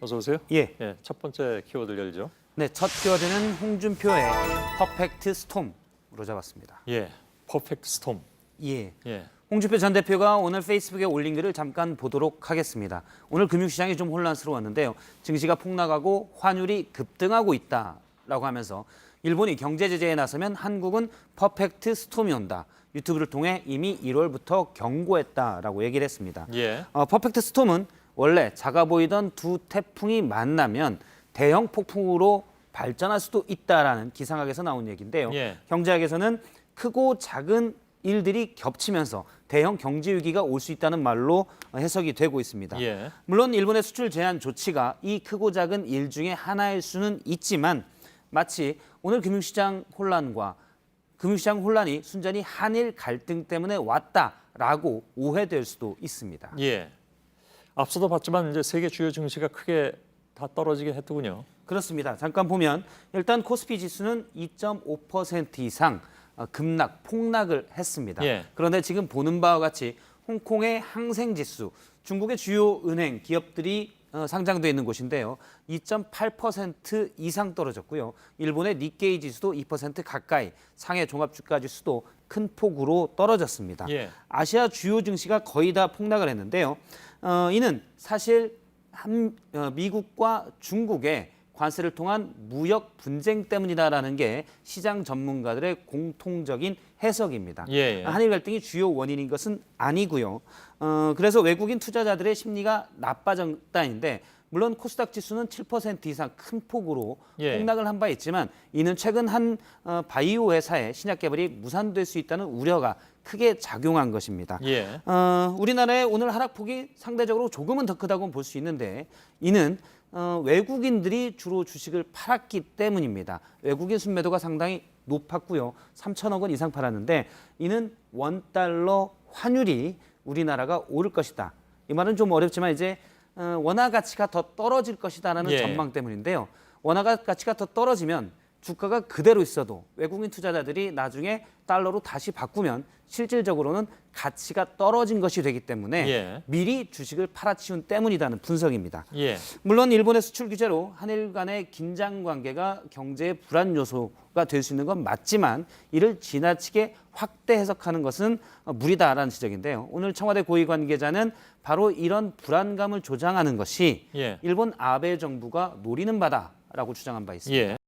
어서 오세요. 예. 예, 첫 번째 키워드 열죠. 네, 첫 키워드는 홍준표의 퍼펙트 스톰으로 잡았습니다. 예, 퍼펙트 스톰. 예. 예, 홍준표 전 대표가 오늘 페이스북에 올린 글을 잠깐 보도록 하겠습니다. 오늘 금융시장이 좀 혼란스러웠는데요. 증시가 폭락하고 환율이 급등하고 있다라고 하면서 일본이 경제 제재에 나서면 한국은 퍼펙트 스톰이 온다. 유튜브를 통해 이미 1월부터 경고했다라고 얘기를 했습니다. 예, 퍼펙트 스톰은 원래 작아 보이던 두 태풍이 만나면 대형 폭풍으로 발전할 수도 있다라는 기상학에서 나온 얘기인데요. 예. 경제학에서는 크고 작은 일들이 겹치면서 대형 경제 위기가 올 수 있다는 말로 해석이 되고 있습니다. 예. 물론 일본의 수출 제한 조치가 이 크고 작은 일 중에 하나일 수는 있지만 마치 오늘 금융시장 혼란이 순전히 한일 갈등 때문에 왔다라고 오해될 수도 있습니다. 예. 앞서도 봤지만 이제 세계 주요 증시가 크게 다 떨어지긴 했더군요. 그렇습니다. 잠깐 보면 일단 코스피 지수는 2.5% 이상 폭락을 했습니다. 예. 그런데 지금 보는 바와 같이 홍콩의 항생지수, 중국의 주요 은행, 기업들이 상장되어 있는 곳인데요. 2.8% 이상 떨어졌고요. 일본의 니케이 지수도 2% 가까이, 상해 종합주가지수도 큰 폭으로 떨어졌습니다. 예. 아시아 주요 증시가 거의 다 폭락을 했는데요. 이는 사실 미국과 중국의 관세를 통한 무역 분쟁 때문이다라는 게 시장 전문가들의 공통적인 해석입니다. 예. 한일 갈등이 주요 원인인 것은 아니고요. 그래서 외국인 투자자들의 심리가 나빠졌다인데 물론 코스닥 지수는 7% 이상 큰 폭으로 예. 폭락을 한 바 있지만 이는 최근 한 바이오 회사의 신약 개발이 무산될 수 있다는 우려가 크게 작용한 것입니다. 예. 우리나라의 오늘 하락폭이 상대적으로 조금은 더 크다고 볼 수 있는데 이는 외국인들이 주로 주식을 팔았기 때문입니다. 외국인 순매도가 상당히 높았고요. 3천억 원 이상 팔았는데 이는 원달러 환율이 우리나라가 오를 것이다. 이 말은 좀 어렵지만 이제 원화 가치가 더 떨어질 것이다라는 예. 전망 때문인데요. 원화 가치가 더 떨어지면 주가가 그대로 있어도 외국인 투자자들이 나중에 달러로 다시 바꾸면 실질적으로는 가치가 떨어진 것이 되기 때문에 예. 미리 주식을 팔아치운 때문이라는 분석입니다. 예. 물론 일본의 수출 규제로 한일 간의 긴장 관계가 경제의 불안 요소가 될 수 있는 건 맞지만 이를 지나치게 확대 해석하는 것은 무리다라는 지적인데요. 오늘 청와대 고위 관계자는 바로 이런 불안감을 조장하는 것이 예. 일본 아베 정부가 노리는 바다라고 주장한 바 있습니다. 예.